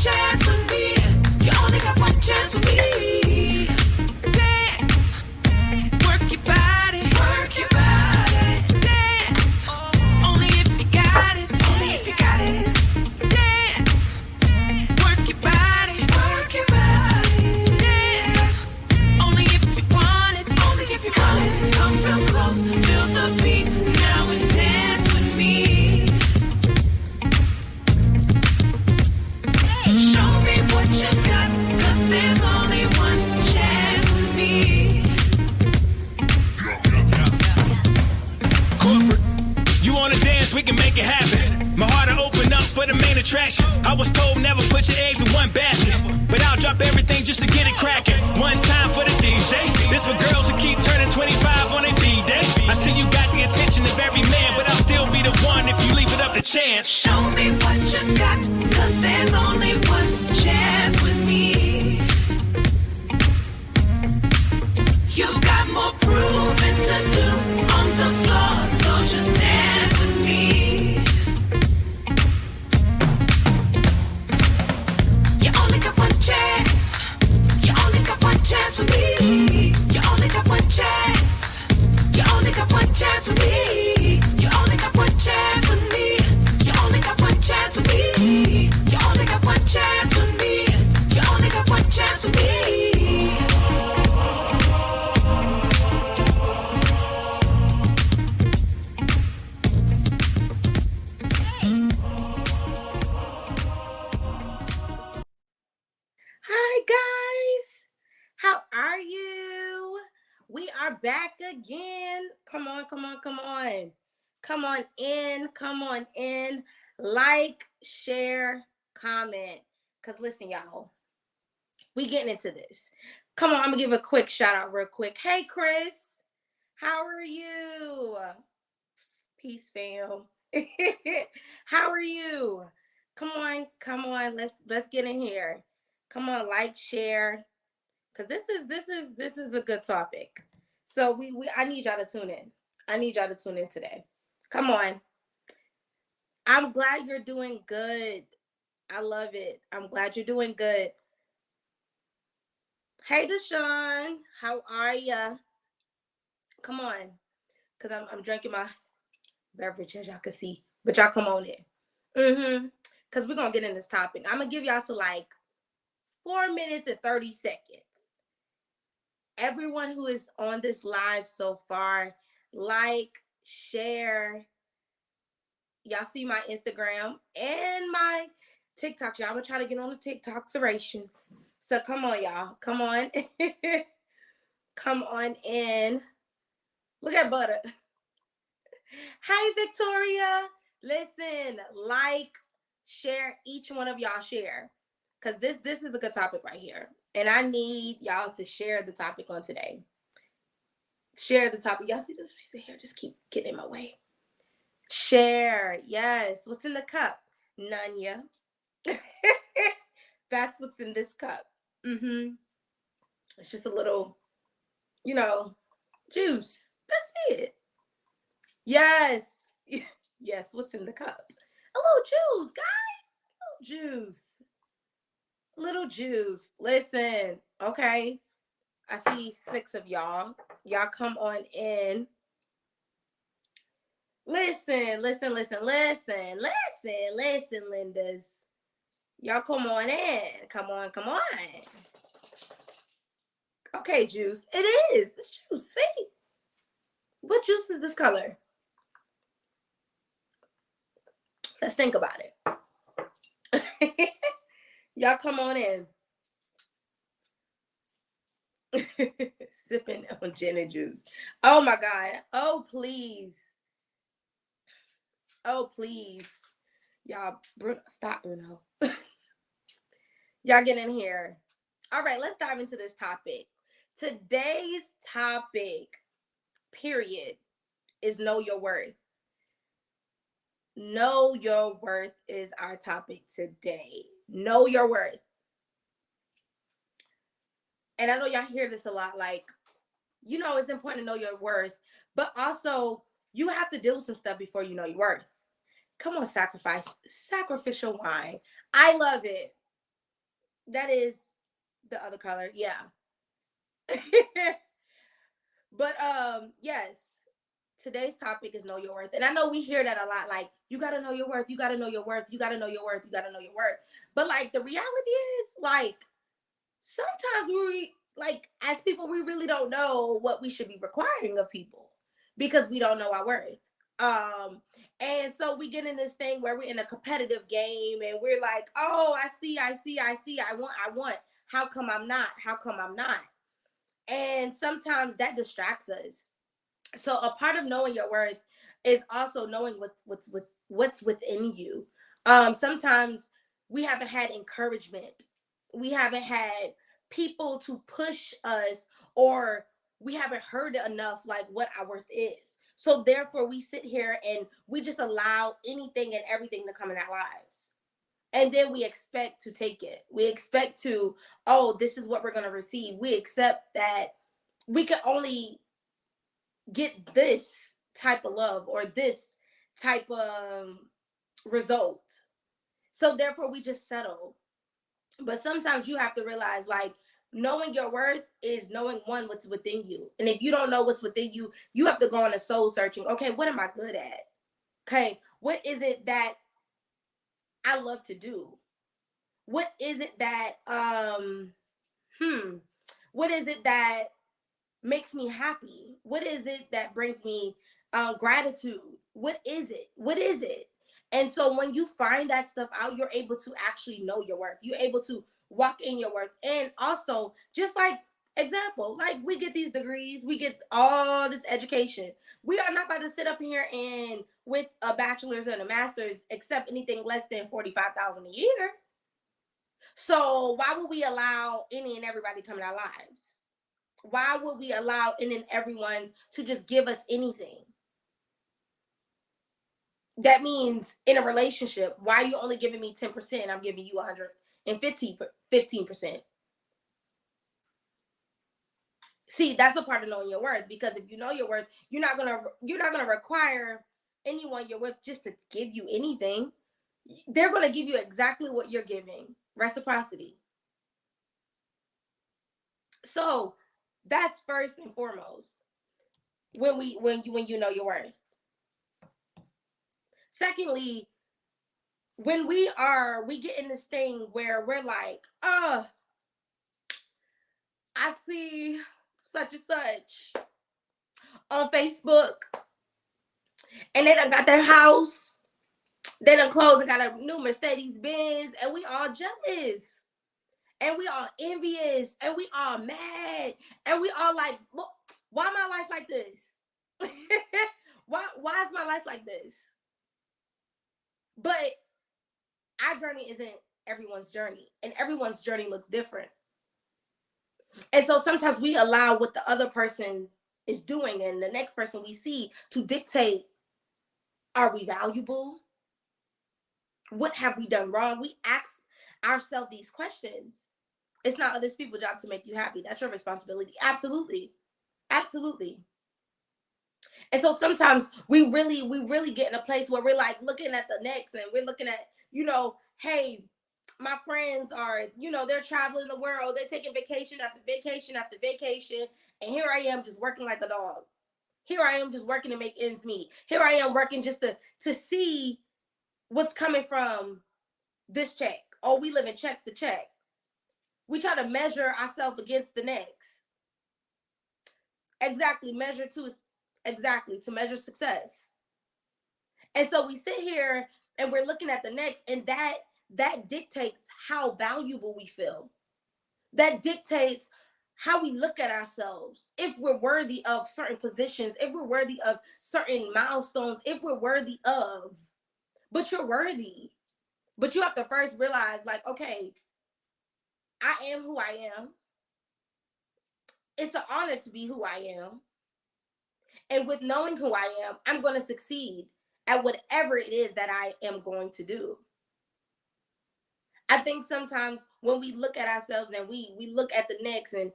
chance with me. You only got one chance with me. Dance, work your body, work your body. Dance, only if you got it, only if you got it. Dance, work your body, work your body. Dance, only if you want it, only if you want it. Come real close, feel the beat, now and dance with me. Show me what you got, 'cause there's only one chance with me. Corporate, you wanna dance, we can make it happen. My heart will open up for the main attraction. I was told never put your eggs in one basket, but I'll drop everything just to get it cracking. One time for the DJ, this for girls who keep turning 25 on their B-day. I see you got the attention of every man, but I'll still be the one if you leave it up to chance. Show me what you got, 'cause there's only one chance with me. You got more proving to do on the floor, so just dance with me. You only got one chance. You only got one chance with me. You only got one chance. You only got one chance with me. You only got one chance with me. You only got one chance with me. You only got one chance with me. You only got one chance with me. Hi guys, how are you? We are back again. Come on, come on, come on. Come on in, come on in. Like, share, comment. Because listen, y'all, we getting into this. Come on, I'm going to give a quick shout out real quick. Hey, Chris, how are you? Peace, fam. How are you? Come on, let's get in here. Come on, like, share, because this is a good topic. So I need y'all to tune in. I need y'all to tune in today. Come on. I'm glad you're doing good. I love it. I'm glad you're doing good. Hey, Deshaun, how are ya? Come on, because I'm drinking my beverage, as y'all can see, but y'all come on in. Because we're going to get in this topic. I'm going to give y'all to like 4 minutes and 30 seconds. Everyone who is on this live so far, like, share. Y'all see my Instagram and my TikTok. Y'all, I'm going to try to get on the TikTok serrations. So come on, y'all. Come on. Come on in. Look at Butter. Hi, Victoria. Listen, like, share, each one of y'all share. Because this is a good topic right here. And I need y'all to share the topic on today. Share the topic. Y'all see this piece of hair just keep getting in my way. Share. Yes. What's in the cup? None, yeah. That's what's in this cup. It's just a little, juice. That's it. Yes. Yes, what's in the cup? A little juice, guys. A little juice. Little juice. Listen, okay. I see 6 of y'all. Y'all come on in. Listen, Lindas. Y'all come on in. Come on. Okay, juice. It is. It's juice. See? What juice is this color? Let's think about it. Y'all come on in. Sipping on gin and juice. Oh my God. Oh, please. Y'all, Bruno, stop, Bruno. Y'all get in here. All right, let's dive into this topic. Today's topic, period, is know your worth. Know your worth is our topic today. Know your worth. And I know y'all hear this a lot, like, it's important to know your worth, but also you have to deal with some stuff before you know your worth. Come on, sacrificial wine. I love it. That is the other color. Yeah. But yes, today's topic is know your worth. And I know we hear that a lot, like, you gotta know your worth, you gotta know your worth, you gotta know your worth, you gotta know your worth. But like the reality is, like, sometimes we, like, as people, we really don't know what we should be requiring of people because we don't know our worth. And so we get in this thing where we're in a competitive game and we're like, oh, I want. How come I'm not? How come I'm not? And sometimes that distracts us. So a part of knowing your worth is also knowing what's within you. Sometimes we haven't had encouragement. We haven't had people to push us, or we haven't heard enough like what our worth is. So therefore we sit here and we just allow anything and everything to come in our lives. And then we expect to take it. We expect to, oh, this is what we're going to receive. We accept that we can only get this type of love or this type of result. So therefore we just settle. But sometimes you have to realize, like, knowing your worth is knowing what's within you. And if you don't know what's within you, you have to go on a soul searching. Okay, what am I good at? Okay, what is it that I love to do? What is it that what is it that makes me happy? What is it that brings me gratitude? What is it? What is it? And so when you find that stuff out, you're able to actually know your worth. You're able to walk in your worth. And also, just like example, like we get these degrees, we get all this education. We are not about to sit up here and with a bachelor's and a master's accept anything less than 45,000 a year. So why would we allow any and everybody come in our lives? Why would we allow any and everyone to just give us anything? That means in a relationship, why are you only giving me 10%? I'm giving you 15%. See, that's a part of knowing your worth, because if you know your worth, you're not gonna require anyone you're with just to give you anything. They're gonna give you exactly what you're giving. Reciprocity. So that's first and foremost when you know your worth. Secondly, when we get in this thing where we're like, I see such and such on Facebook, and they done got their house, they done closed and got a new Mercedes Benz, and we all jealous, and we all envious, and we all mad, and we all like, look, why my life like this? why is my life like this? But our journey isn't everyone's journey, and everyone's journey looks different. And so sometimes we allow what the other person is doing and the next person we see to dictate, are we valuable? What have we done wrong? We ask ourselves these questions. It's not other people's job to make you happy. That's your responsibility. Absolutely. Absolutely. And so sometimes we really get in a place where we're like looking at the next, and we're looking at, hey, my friends are, they're traveling the world. They're taking vacation after vacation after vacation. And here I am just working like a dog. Here I am just working to make ends meet. Here I am working just to see what's coming from this check. Oh, we live in check to check. We try to measure ourselves against the next. Exactly. To measure success. And so we sit here and we're looking at the next, and that dictates how valuable we feel. That dictates how we look at ourselves. If we're worthy of certain positions, if we're worthy of certain milestones, if we're worthy of, but you're worthy. But you have to first realize, like, okay, I am who I am. It's an honor to be who I am. And with knowing who I am, I'm going to succeed at whatever it is that I am going to do. I think sometimes when we look at ourselves and we look at the next, and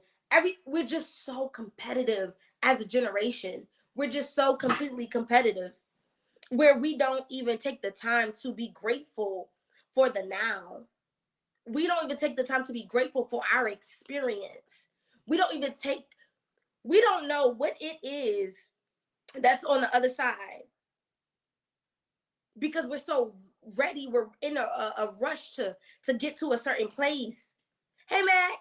we're just so competitive as a generation. We're just so completely competitive, where we don't even take the time to be grateful for the now. We don't even take the time to be grateful for our experience. We don't know what it is that's on the other side, because we're so ready. We're in a rush to get to a certain place. Hey, Mac.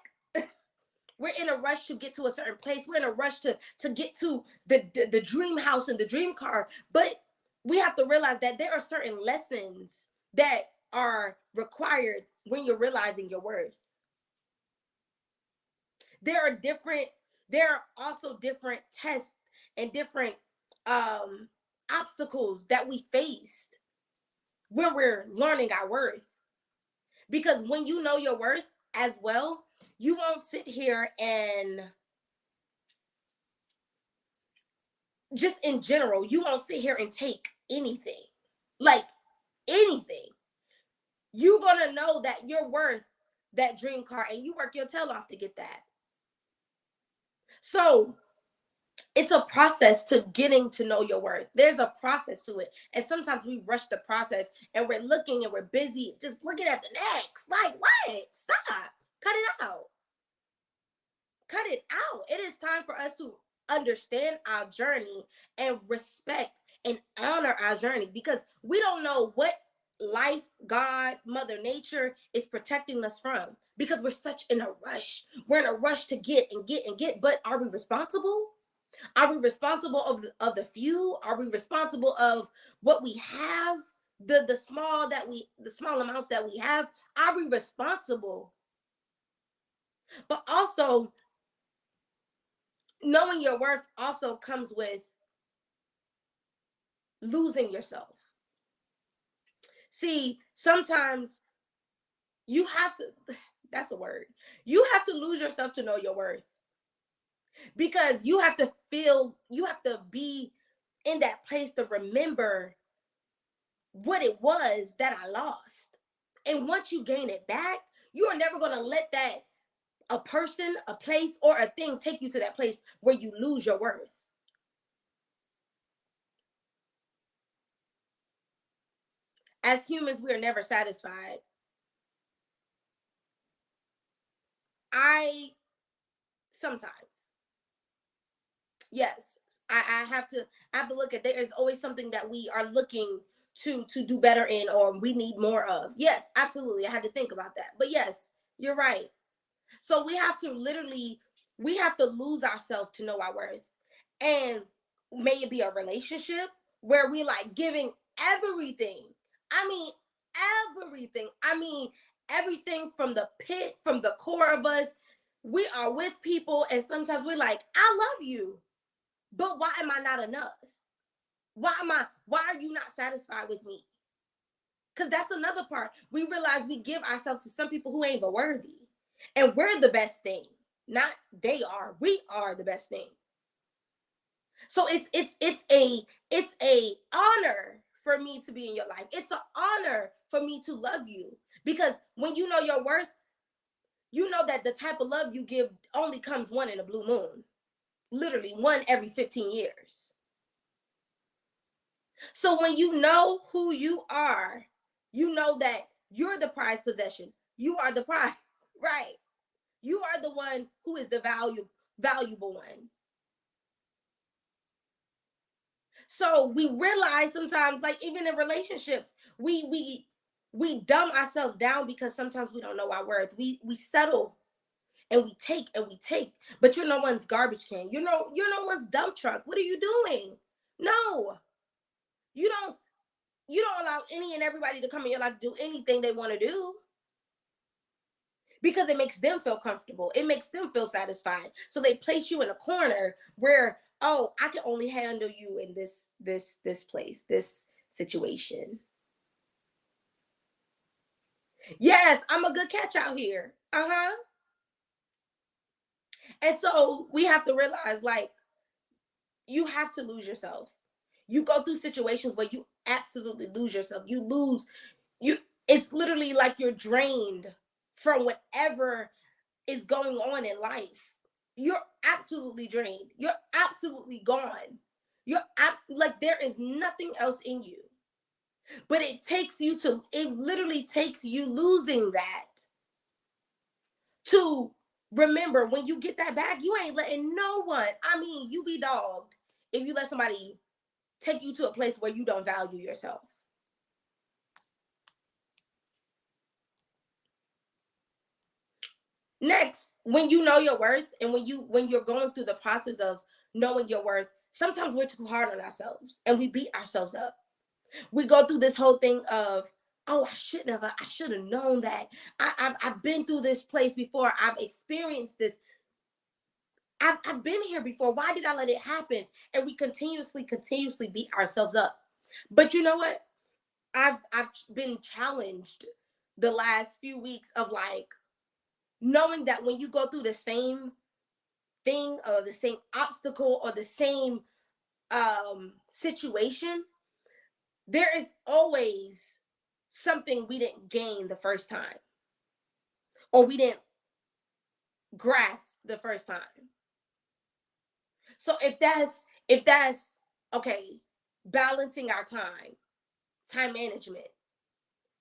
We're in a rush to get to a certain place. We're in a rush to get to the dream house and the dream car. But we have to realize that there are certain lessons that are required when you're realizing your worth. There are also different tests and different obstacles that we faced when we're learning our worth. Because when you know your worth as well, you won't sit here and just in general, you won't sit here and take anything. Like anything. You're going to know that you're worth that dream car, and you work your tail off to get that. So it's a process to getting to know your worth. There's a process to it. And sometimes we rush the process and we're looking and we're busy just looking at the next. Like, what? Stop. Cut it out. Cut it out. It is time for us to understand our journey and respect and honor our journey, because we don't know what life, God, Mother Nature is protecting us from, because we're such in a rush. We're in a rush to get and get and get. But are we responsible? Are we responsible of the few? Are we responsible of what we have? The small amounts that we have? Are we responsible? But also, knowing your worth also comes with losing yourself. See, sometimes you have to, that's a word. You have to lose yourself to know your worth. Because you have to be in that place to remember what it was that I lost. And once you gain it back, you are never going to let that a person, a place, or a thing take you to that place where you lose your worth. As humans, we are never satisfied. Sometimes. Yes, I have to look at, there's always something that we are looking to do better in, or we need more of. Yes, absolutely. I had to think about that. But yes, you're right. So we have to lose ourselves to know our worth. And may it be a relationship where we like giving everything. I mean, everything. I mean, everything from the pit, from the core of us. We are with people, and sometimes we're like, I love you, but why am I not enough? Why are you not satisfied with me? Because that's another part. We realize we give ourselves to some people who ain't even worthy. And we're the best thing. Not they are. We are the best thing. So it's a honor for me to be in your life. It's an honor for me to love you. Because when you know your worth, you know that the type of love you give only comes one in a blue moon. Literally one every 15 years. So when you know who you are, you know that you're the prized possession. You are the prize, right? You are the one who is the valuable one. So we realize sometimes, like even in relationships, we dumb ourselves down because sometimes we don't know our worth. We settle and we take, but you're no one's garbage can. You're no one's dump truck. What are you doing? No, you don't allow any and everybody to come in your life to do anything they want to do, because it makes them feel comfortable. It makes them feel satisfied. So they place you in a corner where, oh, I can only handle you in this place, this situation. Yes, I'm a good catch out here. And so we have to realize, like, you have to lose yourself. You go through situations where you absolutely lose yourself. It's literally like you're drained from whatever is going on in life. You're absolutely drained. You're absolutely gone. Like there is nothing else in you. But it literally takes you losing that to remember when you get that back, you ain't letting no one. I mean, you be dogged if you let somebody take you to a place where you don't value yourself. Next, when you know your worth and when you're going through the process of knowing your worth, sometimes we're too hard on ourselves and we beat ourselves up. We go through this whole thing of, oh, I should have known that. I've been through this place before. I've experienced this. I've been here before. Why did I let it happen? And we continuously beat ourselves up. But you know what? I've been challenged the last few weeks of like knowing that when you go through the same thing or the same obstacle or the same situation, there is always something we didn't gain the first time or we didn't grasp the first time. So if that's okay, balancing our time management,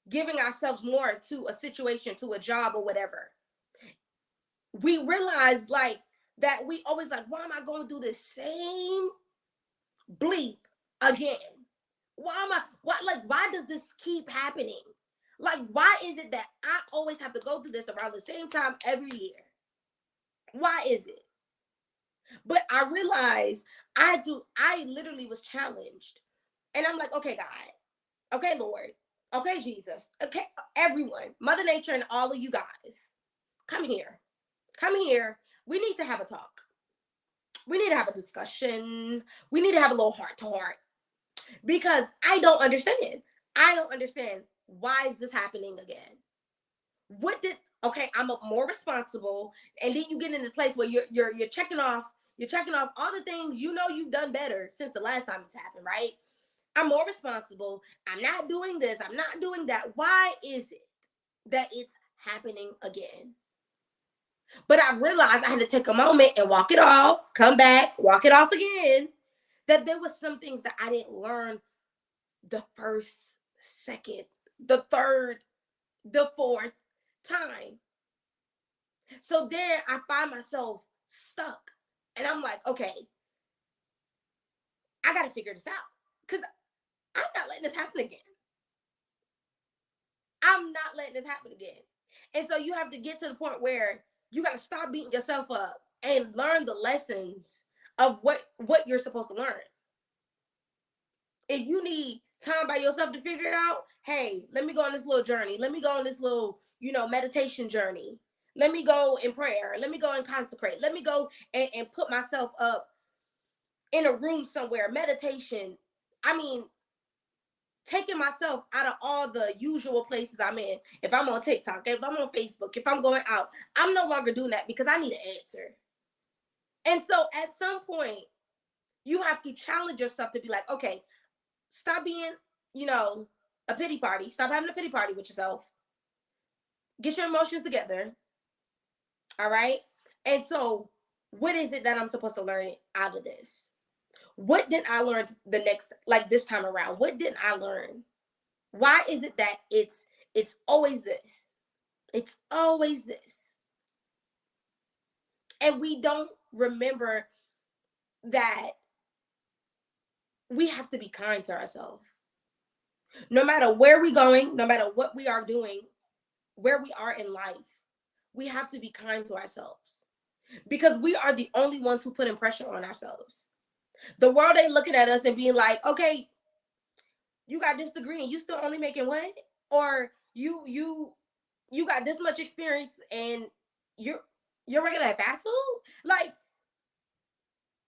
giving ourselves more to a situation, to a job or whatever, we realize like that we always like, why am I going through the same bleep again? Why does this keep happening? Like, why is it that I always have to go through this around the same time every year? Why is it? But I realized I literally was challenged. And I'm like, okay, God, okay, Lord, okay, Jesus, okay, everyone, Mother Nature and all of you guys, come here. We need to have a talk. We need to have a discussion. We need to have a little heart to heart. Because I don't understand. Why is this happening again? Okay, I'm more responsible. And then you get in this place where you're checking off all the things you know you've done better since the last time it's happened, right? I'm more responsible. I'm not doing this. I'm not doing that. Why is it that it's happening again? But I realized I had to take a moment and walk it off, come back, walk it off again. That there was some things that I didn't learn the first, second, the third, the fourth time. So then I find myself stuck. And I'm like, okay, I got to figure this out. Because I'm not letting this happen again. And so you have to get to the point where you got to stop beating yourself up and learn the lessons of what you're supposed to learn. If you need time by yourself to figure it out, hey, let me go on this little journey. Let me go on this little, meditation journey. Let me go in prayer. Let me go and consecrate. Let me go and put myself up in a room somewhere. Meditation. I mean, taking myself out of all the usual places I'm in. If I'm on TikTok, if I'm on Facebook, if I'm going out, I'm no longer doing that because I need an answer. And so at some point, you have to challenge yourself to be like, okay, stop being, a pity party. Stop having a pity party with yourself. Get your emotions together. All right? And so what is it that I'm supposed to learn out of this? What did I learn this time around? What didn't I learn? Why is it that it's always this? It's always this. And we don't remember that we have to be kind to ourselves. No matter where we're going, no matter what we are doing, where we are in life, we have to be kind to ourselves. Because we are the only ones who put in pressure on ourselves. The world ain't looking at us and being like, okay, you got this degree and you still only making what? Or you got this much experience and you're working at fast food? Like,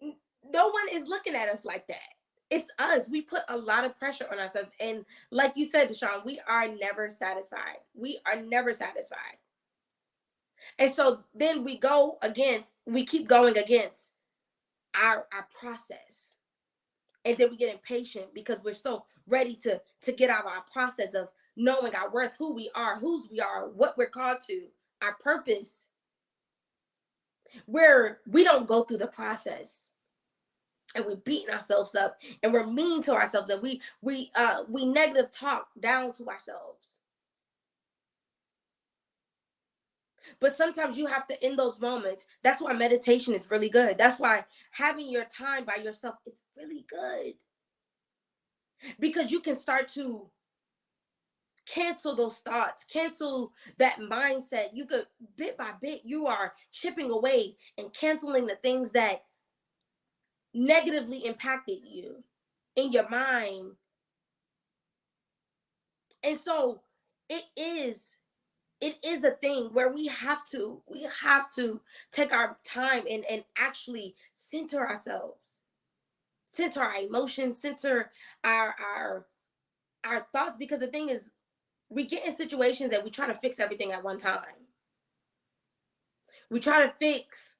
no one is looking at us like that. It's us. We put a lot of pressure on ourselves. And like you said, Deshaun, we are never satisfied. And so then we keep going against our process. And then we get impatient because we're so ready to get out of our process of knowing our worth, who we are, whose we are, what we're called to, our purpose. Where we don't go through the process. And we're beating ourselves up and we're mean to ourselves and we negative talk down to ourselves. But sometimes you have to, in those moments, that's why meditation is really good. That's why having your time by yourself is really good. Because you can start to cancel those thoughts, cancel that mindset. You could, bit by bit, you are chipping away and canceling the things that negatively impacted you in your mind. And so it is a thing where we have to take our time and actually center ourselves, center our emotions, center our thoughts. Because the thing is, we get in situations that we try to fix everything at one time. We try to fix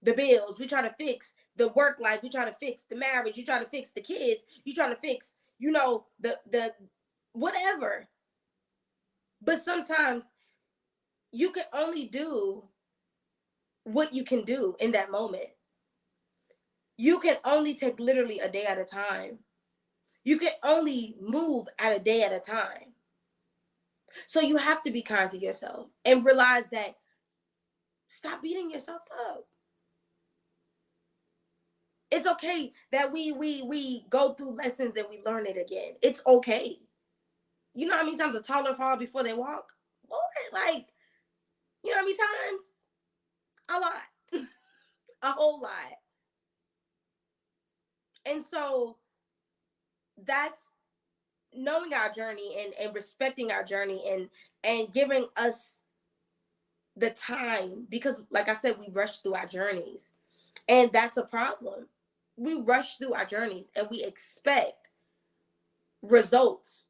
the bills, we try to fix the work life, we try to fix the marriage, you try to fix the kids, you try to fix, the whatever. But sometimes you can only do what you can do in that moment. You can only take literally a day at a time. You can only move at a day at a time. So you have to be kind to yourself and realize that, stop beating yourself up. It's okay that we go through lessons and we learn it again. It's okay. You know how many times a toddler fall before they walk? Lord, like, you know how many times? A lot. A whole lot. And so that's knowing our journey and respecting our journey and giving us the time, because like I said, we rush through our journeys, and that's a problem. We rush through our journeys and we expect results.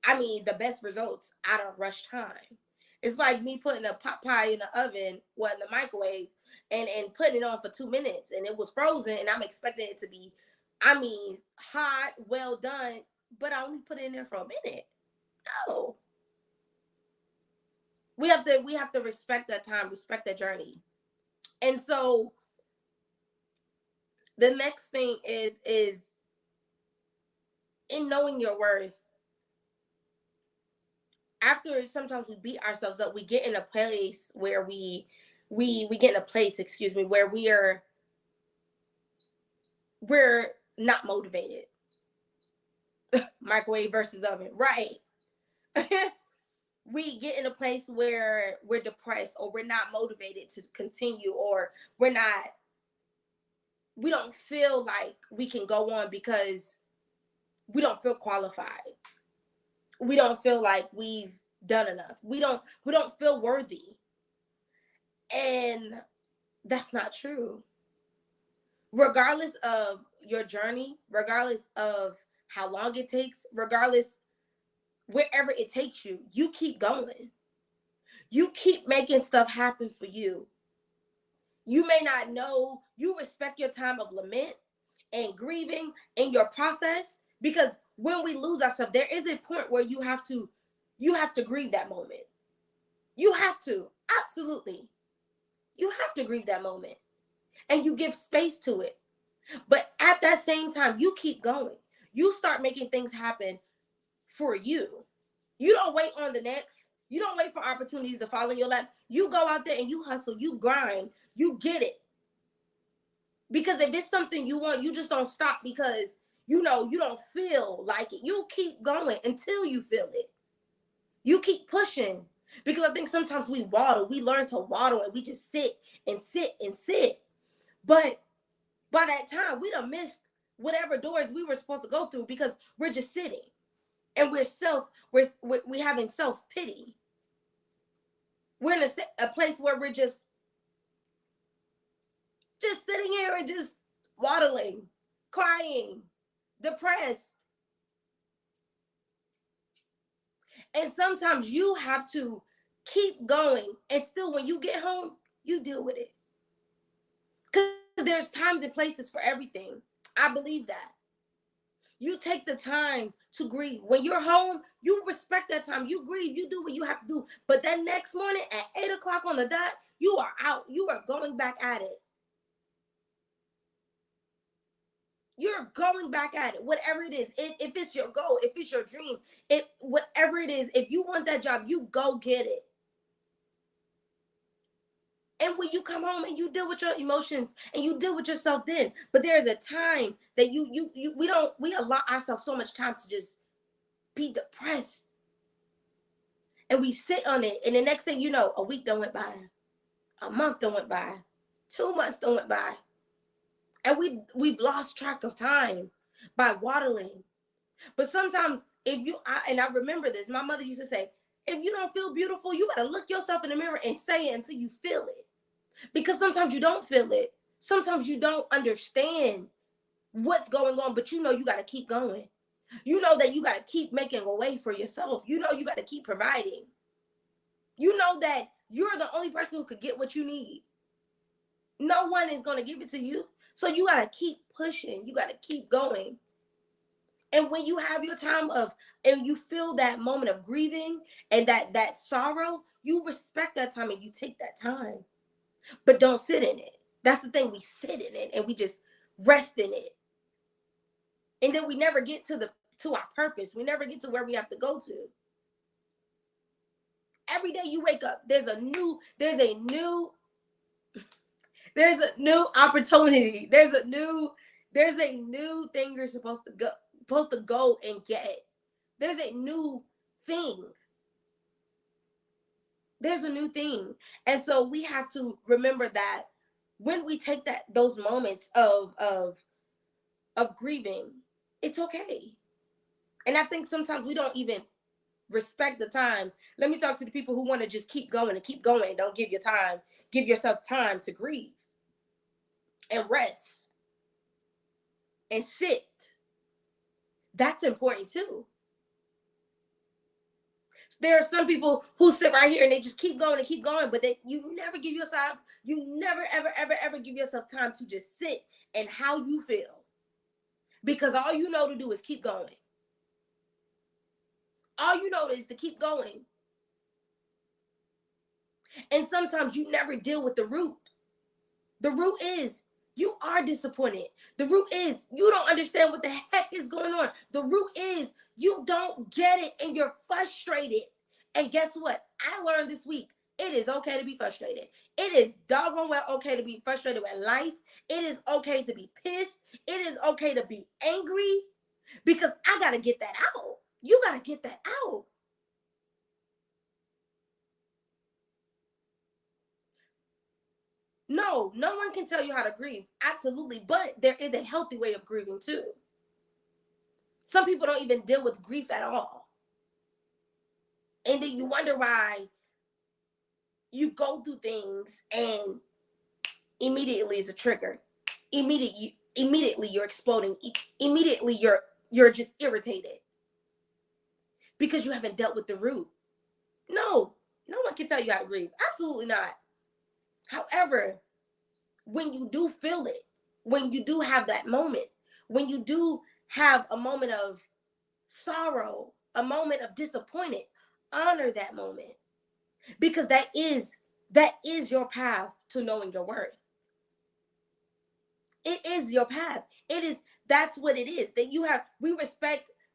I mean, the best results out of rush time. It's like me putting a pot pie in the oven, in the microwave, and putting it on for 2 minutes, and it was frozen, and I'm expecting it to be, I mean, hot, well done, but I only put it in there for a minute. No. We have to respect that time, respect that journey. And so the next thing is in knowing your worth. After sometimes we beat ourselves up, we get in a place where we get in a place, excuse me, where we're not motivated. Microwave versus oven, right? We get in a place where we're depressed, or we're not motivated to continue, or we don't feel like we can go on because we don't feel qualified. We don't feel like we've done enough. We don't feel worthy. And that's not true. Regardless of your journey, regardless of how long it takes, regardless wherever it takes you, you keep going. You keep making stuff happen for you. You may not know, you respect your time of lament and grieving in your process, because when we lose ourselves, there is a point where you have to grieve that moment. You have to, absolutely. You have to grieve that moment, and you give space to it. But at that same time, you keep going. You start making things happen for you. You don't wait on the next. You don't wait for opportunities to fall in your lap. You go out there and you hustle, you grind, you get it. Because if it's something you want, you just don't stop because you don't feel like it. You keep going until you feel it. You keep pushing. Because I think sometimes we waddle. We learn to waddle and we just sit and sit and sit. But by that time, we done missed whatever doors we were supposed to go through because we're just sitting. And we're having self-pity. We're in a place where we're just sitting here and just waddling, crying, depressed. And sometimes you have to keep going, and still when you get home, you deal with it. Because there's times and places for everything. I believe that. You take the time to grieve. When you're home, you respect that time. You grieve. You do what you have to do. But that next morning at 8 o'clock on the dot, you are out. You are going back at it. You're going back at it. Whatever it is. If it's your goal, if it's your dream, whatever it is, if you want that job, you go get it. And when you come home and you deal with your emotions and you deal with yourself then, but there's a time that we allow ourselves so much time to just be depressed. And we sit on it. And the next thing you know, a week done went by. A month done went by. 2 months done went by. And we've lost track of time by waddling. But sometimes I remember this, my mother used to say, if you don't feel beautiful, you gotta look yourself in the mirror and say it until you feel it. Because sometimes you don't feel it. Sometimes you don't understand what's going on, but you know you gotta keep going. You know that you gotta keep making a way for yourself. You know you gotta keep providing. You know that you're the only person who could get what you need. No one is gonna give it to you. So you gotta keep pushing. You gotta keep going. And when you have your time and you feel that moment of grieving and that sorrow, you respect that time and you take that time. But don't sit in it. That's the thing. We sit in it and we just rest in it. And then we never get to our purpose. We never get to where we have to go to. Every day you wake up, there's a new opportunity. There's a new thing you're supposed to go and get. There's a new thing. There's a new thing. And so we have to remember that when we take those moments of grieving, it's okay. And I think sometimes we don't even respect the time. Let me talk to the people who want to just keep going and keep going. Don't give yourself time to grieve and rest and sit. That's important too. There are some people who sit right here and they just keep going and keep going, but you never give yourself, you never, ever give yourself time to just sit and how you feel. Because all you know to do is keep going. All you know is to keep going. And sometimes you never deal with the root. The root is you are disappointed. The root is you don't understand what the heck is going on. The root is you don't get it and you're frustrated. And guess what? I learned this week, it is okay to be frustrated. It is doggone well okay to be frustrated with life. It is okay to be pissed. It is okay to be angry because I got to get that out. You got to get that out. No one can tell you how to grieve. Absolutely. But there is a healthy way of grieving too. Some people don't even deal with grief at all. And then you wonder why you go through things and immediately is a trigger. Immediately you're exploding. Immediately you're just irritated. Because you haven't dealt with the root. No one can tell you how to grieve. Absolutely not. However, when you do feel it, when you do have that moment, when you do have a moment of sorrow, a moment of disappointment, honor that moment. Because that is your path to knowing your worth. It is your path. That's what it is. That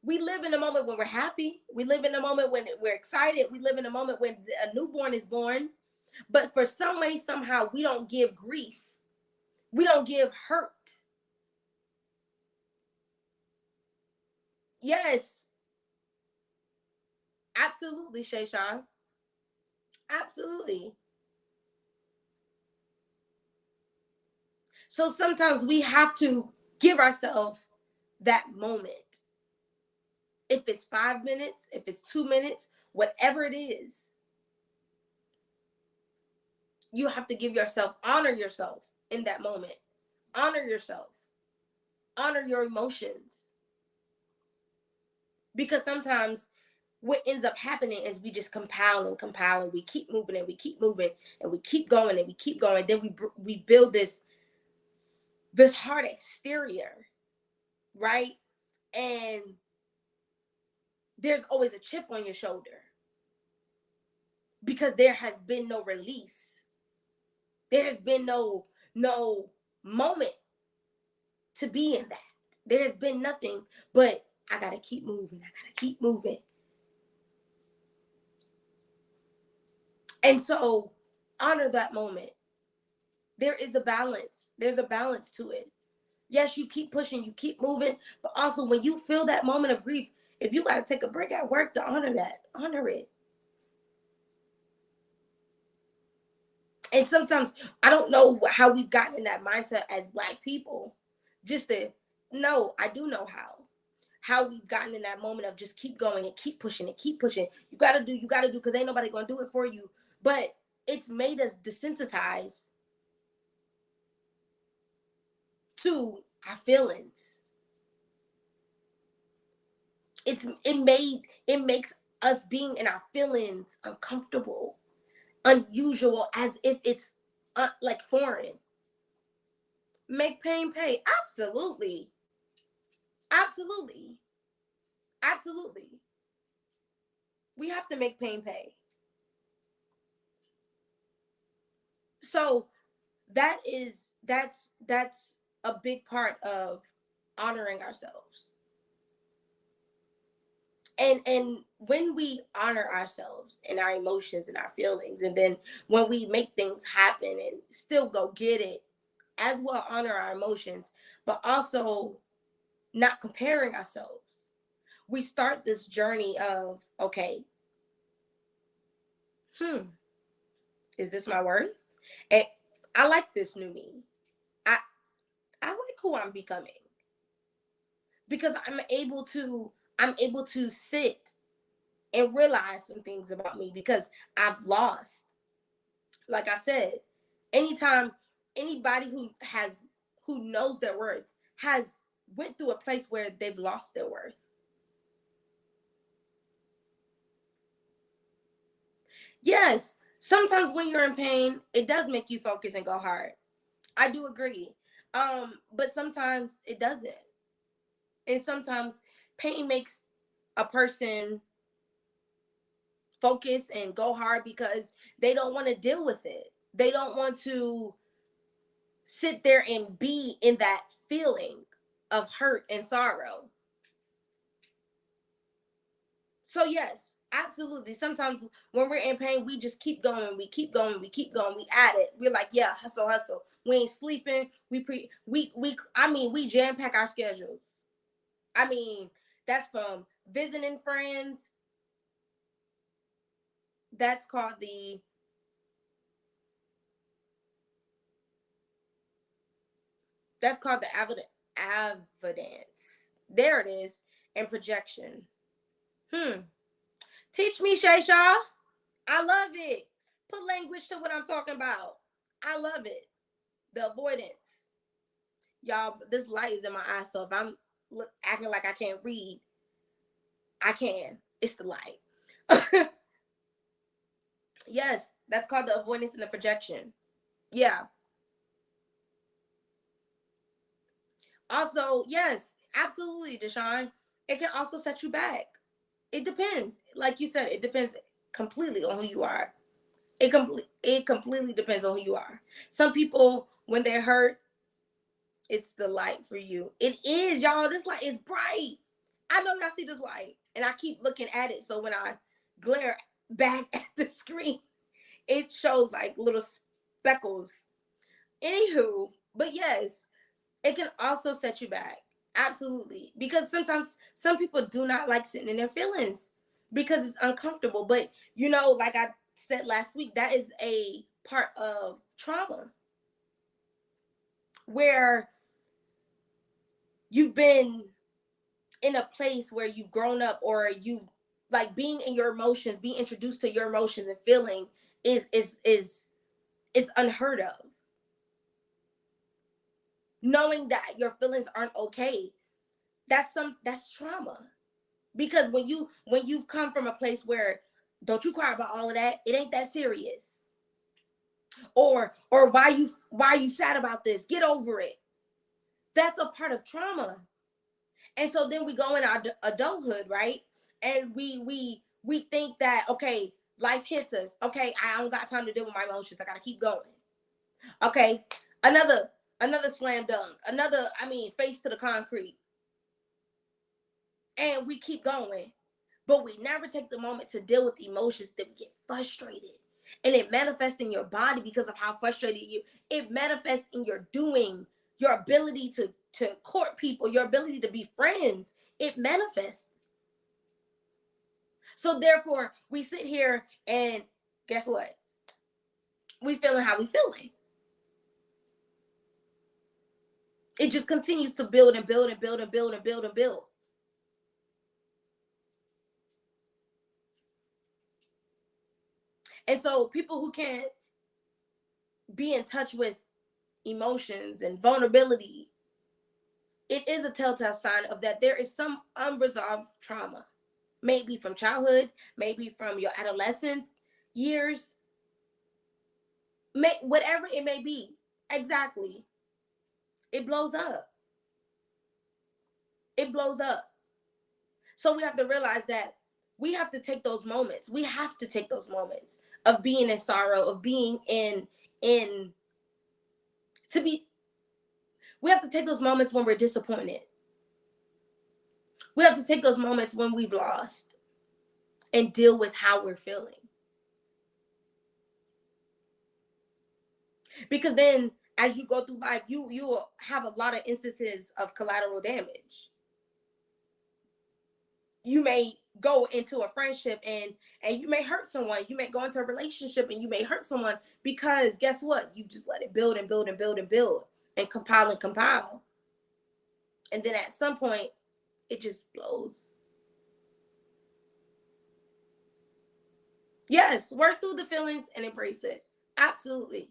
we live in a moment when we're happy. We live in a moment when we're excited. We live in a moment when a newborn is born. But for some way, somehow, we don't give grief. We don't give hurt. Yes. Absolutely, Shayshawn. Absolutely. So sometimes we have to give ourselves that moment. If it's 5 minutes, if it's 2 minutes, whatever it is, you have to honor yourself in that moment. Honor yourself. Honor your emotions. Because sometimes what ends up happening is we just compile and we keep moving and we keep moving and we keep going and we keep going. Then we build this hard exterior, right? And there's always a chip on your shoulder because there has been no release. There has been no moment to be in that. There has been nothing, but I got to keep moving. I got to keep moving. And so honor that moment. There is a balance. There's a balance to it. Yes, you keep pushing, you keep moving, but also when you feel that moment of grief, if you got to take a break at work to honor that, honor it. And sometimes I don't know how we've gotten in that mindset as Black people. Just to no, I do know how we've gotten in that moment of just keep going and keep pushing and keep pushing. You gotta do, because ain't nobody gonna do it for you. But it's made us desensitized to our feelings. It makes us being in our feelings uncomfortable, unusual, as if it's like foreign. Make pain pay. Absolutely. Absolutely. Absolutely. We have to make pain pay. So that's a big part of honoring ourselves. And when we honor ourselves and our emotions and our feelings, and then when we make things happen and still go get it, as well honor our emotions, but also not comparing ourselves, we start this journey of, okay, is this my worth? And I like this new me. I like who I'm becoming, because I'm able to sit and realize some things about me, because I've lost. Like I said, anytime anybody who knows their worth has went through a place where they've lost their worth. Yes, sometimes when you're in pain, it does make you focus and go hard. I do agree. But sometimes it doesn't. And sometimes pain makes a person focus and go hard because they don't want to deal with it. They don't want to sit there and be in that feeling of hurt and sorrow. So yes, absolutely. Sometimes when we're in pain, we just keep going. We keep going. We keep going. We at it. We're like, yeah, hustle, hustle. We ain't sleeping. We jam pack our schedules. I mean, that's from visiting friends. That's called the evidence. There it is. And projection. Teach me, Shay Shaw. I love it. Put language to what I'm talking about. I love it. The avoidance. Y'all, this light is in my eyes, so if I'm acting like I can't read, I can. It's the light. Yes, that's called the avoidance and the projection. Yeah. Also, yes, absolutely, Deshaun. It can also set you back. It depends. Like you said, it depends completely on who you are. It completely depends on who you are. Some people, when they're hurt, it's the light for you. It is, y'all. This light is bright. I know y'all see this light, and I keep looking at it. So when I glare back at the screen, it shows like little speckles. Anywho, but yes, it can also set you back. Absolutely. Because sometimes some people do not like sitting in their feelings because it's uncomfortable. But, like I said last week, that is a part of trauma where you've been in a place where you've grown up, or you like being in your emotions, being introduced to your emotions and feeling is unheard of. Knowing that your feelings aren't okay, that's trauma. Because when you've come from a place where, don't you cry about all of that, it ain't that serious, or why are you sad about this, get over it. That's a part of trauma. And so then we go in our adulthood, right? And we think that, okay, life hits us, okay, I don't got time to deal with my emotions, I gotta keep going. Okay, another slam dunk, face to the concrete. And we keep going. But we never take the moment to deal with emotions, that we get frustrated. And it manifests in your body because of how frustrated you. It manifests in your doing, your ability to court people, your ability to be friends. It manifests. So therefore, we sit here and guess what? We feeling how we feeling. It just continues to build and build and build and build and build and build. And so people who can't be in touch with emotions and vulnerability, it is a telltale sign of that there is some unresolved trauma, maybe from childhood, maybe from your adolescent years, whatever it may be. Exactly. It blows up. It blows up. So we have to realize that we have to take those moments. We have to take those moments of being in sorrow, of being we have to take those moments when we're disappointed. We have to take those moments when we've lost and deal with how we're feeling. Because then as you go through life, you will have a lot of instances of collateral damage. You may go into a friendship and you may hurt someone. You may go into a relationship and you may hurt someone because guess what? You just let it build and build and build and build and compile. And then at some point, it just blows. Yes, work through the feelings and embrace it. Absolutely.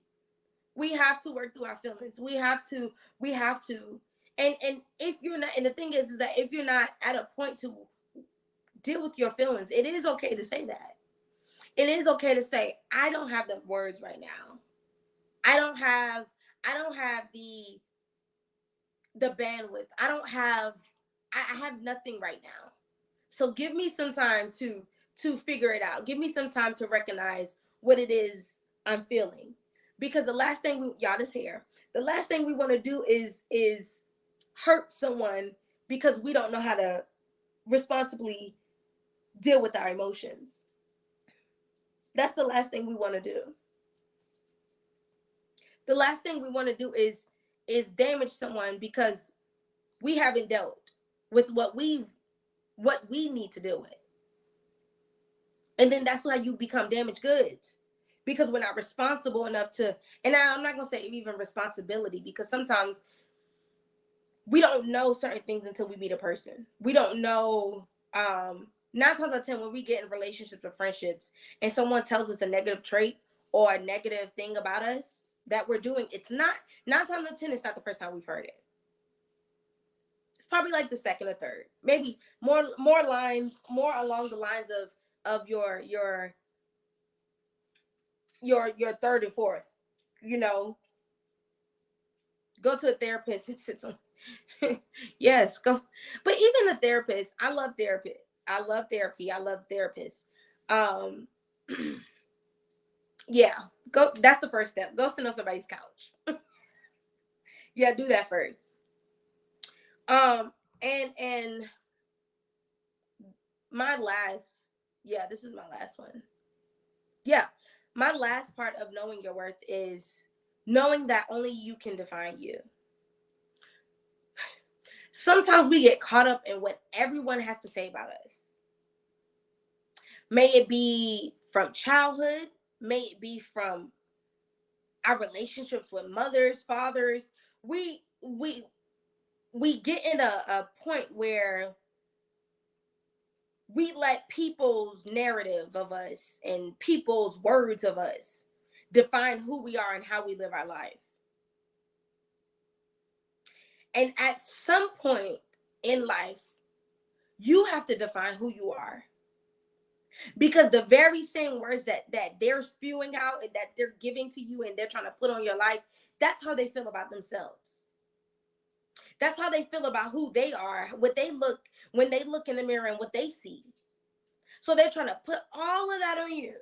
We have to work through our feelings. We have to. And if you're not, and the thing is that if you're not at a point to deal with your feelings, it is okay to say that. It is okay to say, I don't have the words right now. I don't have the bandwidth. I have nothing right now. So give me some time to figure it out. Give me some time to recognize what it is I'm feeling. Because the last thing the last thing we want to do is hurt someone because we don't know how to responsibly deal with our emotions. That's the last thing we want to do. The last thing we want to do is damage someone because we haven't dealt with what we need to deal with. And then that's why you become damaged goods. Because we're not responsible enough to, and I'm not going to say even responsibility, because sometimes we don't know certain things until we meet a person. We don't know, 9 times out of 10, when we get in relationships or friendships and someone tells us a negative trait or a negative thing about us that we're doing, it's not, 9 times out of 10, it's not the first time we've heard it. It's probably like the second or third, maybe more along the lines of your third and fourth, go to a therapist and sit on. Yes, go. But even a therapist, I love therapy. I love therapists. Yeah, go. That's the first step. Go sit on somebody's couch. Yeah, do that first. And my last, this is my last one. Yeah. My last part of knowing your worth is knowing that only you can define you. Sometimes we get caught up in what everyone has to say about us. May it be from childhood, may it be from our relationships with mothers, fathers. We get in a point where we let people's narrative of us and people's words of us define who we are and how we live our life. And at some point in life, you have to define who you are. Because the very same words that they're spewing out and that they're giving to you and they're trying to put on your life, that's how they feel about themselves. That's how they feel about who they are, what they look, when they look in the mirror and what they see. So they're trying to put all of that on you.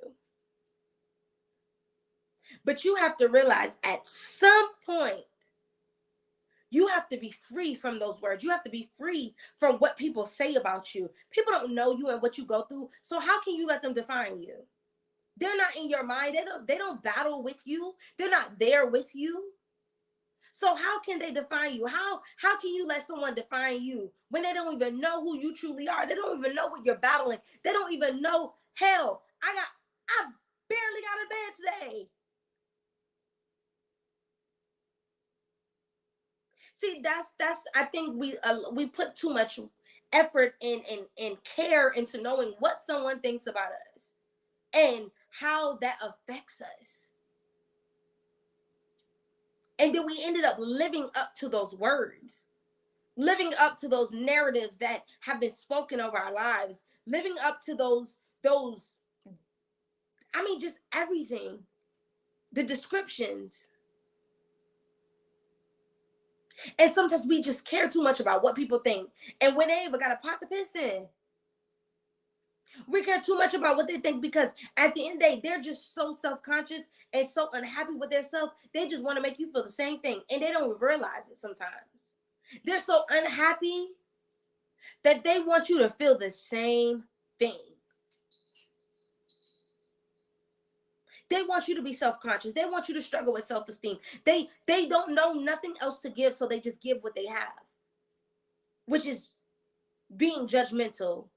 But you have to realize at some point, you have to be free from those words. You have to be free from what people say about you. People don't know you and what you go through. So how can you let them define you? They're not in your mind. They don't battle with you. They're not there with you. So how can they define you? How can you let someone define you when they don't even know who you truly are? They don't even know what you're battling. They don't even know. Hell, I barely got out of bed today. See, that's I think we put too much effort and care into knowing what someone thinks about us and how that affects us. And then we ended up living up to those words, living up to those narratives that have been spoken over our lives, living up to those, I mean, just everything, the descriptions. And sometimes we just care too much about what people think. And when they even got a pot to piss in, we care too much about what they think, because at the end of the day, they're just so self-conscious and so unhappy with themselves. They just want to make you feel the same thing. And they don't realize it sometimes. They're so unhappy that they want you to feel the same thing. They want you to be self-conscious. They want you to struggle with self-esteem. They don't know nothing else to give, so they just give what they have, which is being judgmental,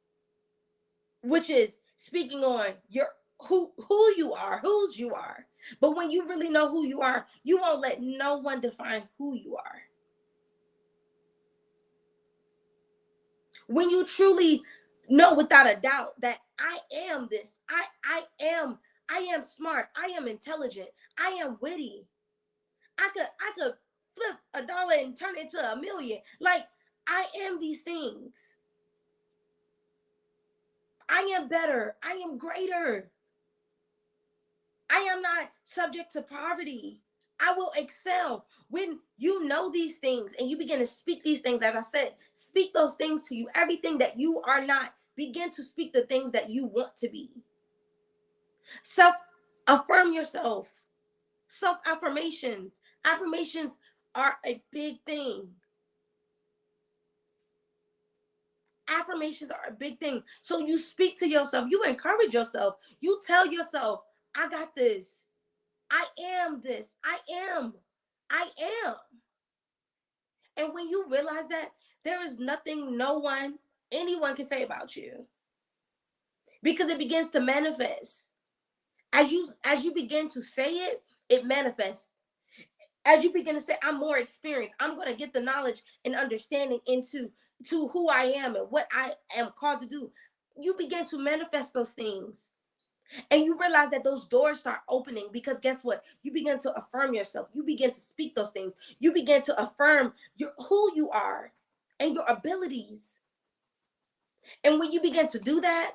which is speaking on your who you are, whose you are. But when you really know who you are, you won't let no one define who you are. When you truly know without a doubt that I am this, I am smart, I am intelligent, I am witty. I could flip $1 and turn it into $1 million. Like, I am these things. I am better. I am greater. I am not subject to poverty. I will excel. When you know these things and you begin to speak these things, as I said, speak those things to you. Everything that you are not, begin to speak the things that you want to be. Affirm yourself. Self-affirmations. Affirmations are a big thing. Affirmations are a big thing. So you speak to yourself. You encourage yourself. You tell yourself, I got this. I am this. I am. And when you realize that, there is nothing anyone can say about you, because it begins to manifest. As you begin to say it, it manifests. As you begin to say, I'm more experienced, I'm going to get the knowledge and understanding into who I am and what I am called to do, you begin to manifest those things. And you realize that those doors start opening, because guess what? You begin to affirm yourself. You begin to speak those things. You begin to affirm who you are and your abilities. And when you begin to do that,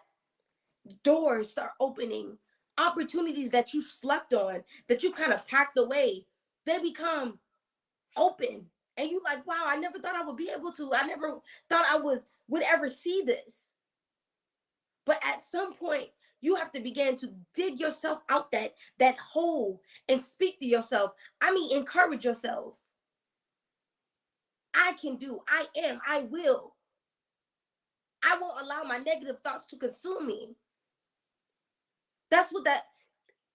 doors start opening. Opportunities that you slept on, that you kind of packed away, they become open. And you like, wow, I never thought I would be able to. I never thought I would ever see this. But at some point, you have to begin to dig yourself out that hole and speak to yourself. I mean, encourage yourself. I can do, I am, I will. I won't allow my negative thoughts to consume me. That's what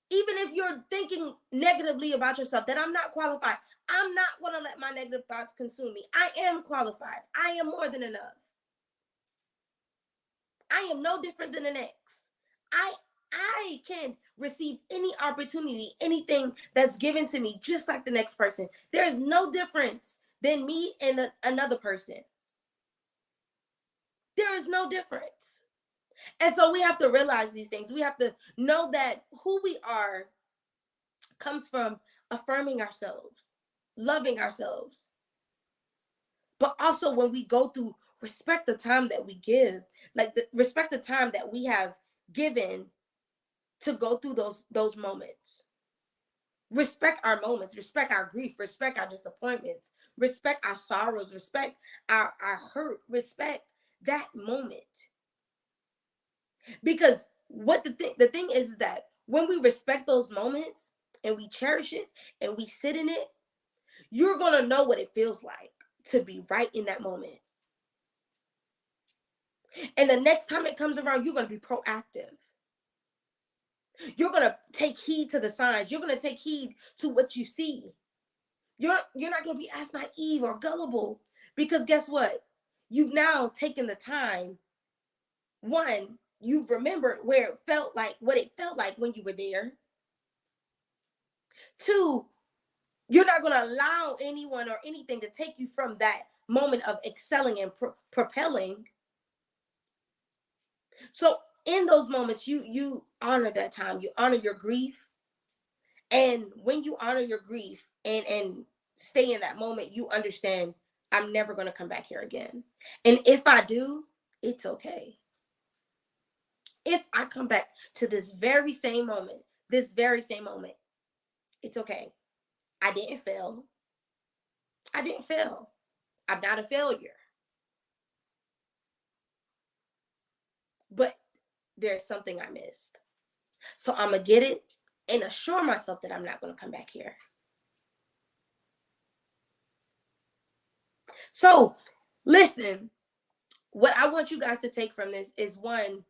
even if you're thinking negatively about yourself, that I'm not qualified, I'm not going to let my negative thoughts consume me. I am qualified. I am more than enough. I am no different than the next. I can receive any opportunity, anything that's given to me, just like the next person. There is no difference than me and another person. There is no difference. And so we have to realize these things. We have to know that who we are comes from affirming ourselves, loving ourselves. But also, when we go through, respect the time that we give, respect the time that we have given to go through those moments. Respect our moments, respect our grief, respect our disappointments, respect our sorrows, respect our hurt, respect that moment. Because the thing is that when we respect those moments and we cherish it and we sit in it, you're going to know what it feels like to be right in that moment. And the next time it comes around, you're going to be proactive. You're going to take heed to the signs. You're going to take heed to what you see. You're not going to be as naive or gullible, because guess what? You've now taken the time. One, you've remembered where it felt like, what it felt like when you were there. Two, you're not going to allow anyone or anything to take you from that moment of excelling and propelling. So in those moments, you honor that time. You honor your grief. And when you honor your grief and stay in that moment, you understand, I'm never going to come back here again. And if I do, it's okay. If I come back to this very same moment, it's okay. I didn't fail. I'm not a failure. But there's something I missed. So I'm going to get it and assure myself that I'm not going to come back here. So listen, what I want you guys to take from this is, one,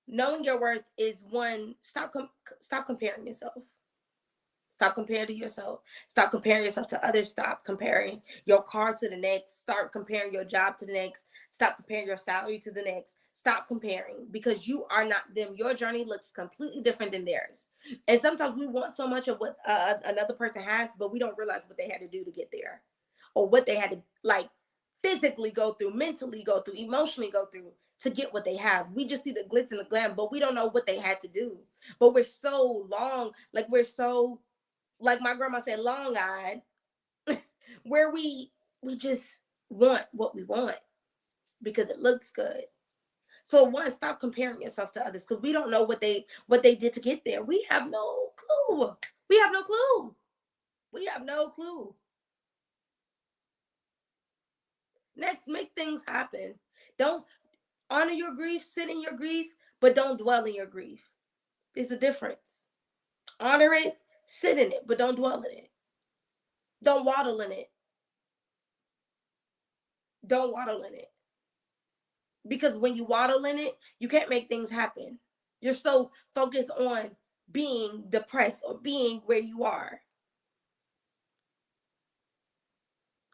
knowing your worth is, one, stop comparing yourself. Stop comparing to yourself. Stop comparing yourself to others. Stop comparing your car to the next. Start comparing your job to the next. Stop comparing your salary to the next. Stop comparing, because you are not them. Your journey looks completely different than theirs. And sometimes we want so much of what another person has, but we don't realize what they had to do to get there, or what they had to, like, physically go through, mentally go through, emotionally go through to get what they have. We just see the glitz and the glam, but we don't know what they had to do. But we're so long, like my grandma said, long-eyed, where we just want what we want because it looks good. So one, stop comparing yourself to others, because we don't know what they did to get there. We have no clue. Next, make things happen. Don't honor your grief, sit in your grief, but don't dwell in your grief. There's a difference. Honor it, sit in it, but don't dwell in it. Don't waddle in it. Because when you waddle in it, you can't make things happen. You're so focused on being depressed or being where you are.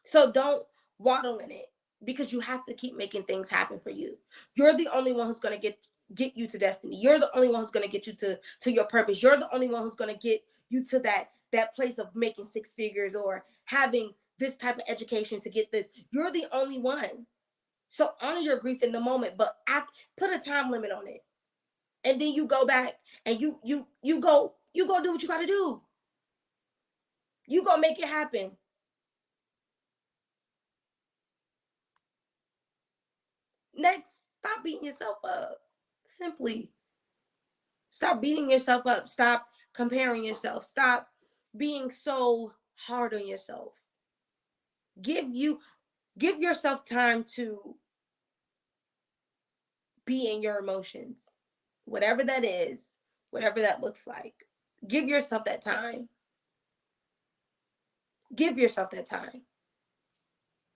So don't waddle in it, because you have to keep making things happen for you. You're the only one who's going to get you to destiny. You're the only one who's going to get you to your purpose. You're the only one who's going to get you to that place of making six figures or having this type of education to get this. You're the only one. So honor your grief in the moment, but put a time limit on it. And then you go back and you go do what you got to do. You go make it happen. Next, stop beating yourself up. Simply stop beating yourself up. Stop comparing yourself. Stop being so hard on yourself. Give yourself time to be in your emotions, whatever that is, whatever that looks like. Give yourself that time.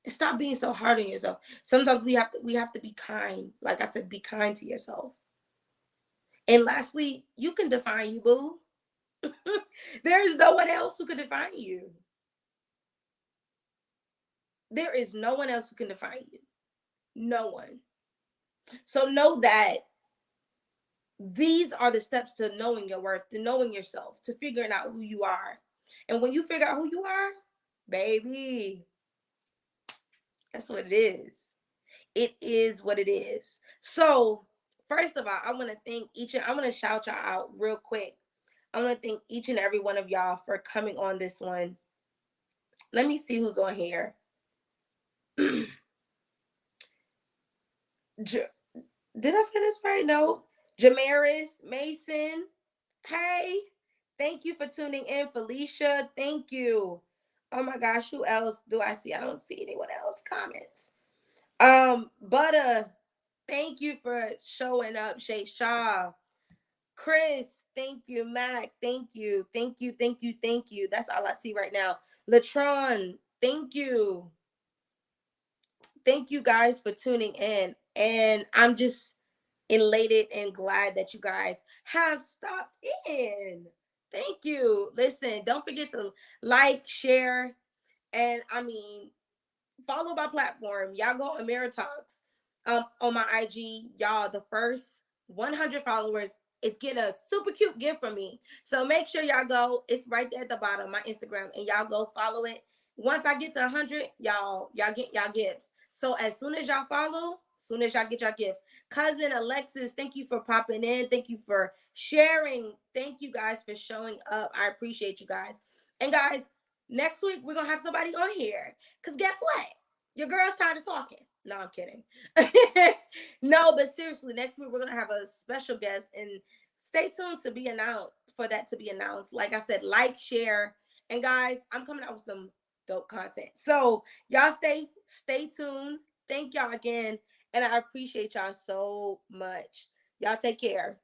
Stop being so hard on yourself. Sometimes we have to be kind. Like I said, be kind to yourself. And lastly, you can define you, boo. There is no one else who can define you. There is no one else who can define you. No one. So know that these are the steps to knowing your worth, to knowing yourself, to figuring out who you are. And when you figure out who you are, baby, that's what it is. It is what it is. So first of all, I want to shout y'all out real quick. I want to thank each and every one of y'all for coming on this one. Let me see who's on here. Did I say this right? No. Jamaris Mason. Hey, thank you for tuning in. Felicia, thank you. Oh my gosh, who else do I see? I don't see anyone else comments. Butter, thank you for showing up. Shay Shaw. Chris, thank you. Mac, thank you. That's all I see right now. Latron, thank you. Thank you guys for tuning in. And I'm just elated and glad that you guys have stopped in. Thank you. Listen, don't forget to like, share, and I mean, follow my platform. Y'all go on Mirror Talks on my IG. Y'all, the first 100 followers is getting a super cute gift from me. So make sure y'all go. It's right there at the bottom, my Instagram, and y'all go follow it. Once I get to 100, y'all get y'all gifts. So as soon as y'all follow, soon as y'all get your gift. Cousin Alexis, thank you for popping in. Thank you for sharing. Thank you guys for showing up. I appreciate you guys. And guys, next week we're gonna have somebody on here. Cause guess what? Your girl's tired of talking. No, I'm kidding. No, but seriously, next week we're gonna have a special guest, and stay tuned to be announced for that to be announced. Like I said, like, share, and guys, I'm coming out with some dope content. So y'all stay tuned. Thank y'all again, and I appreciate y'all so much. Y'all take care.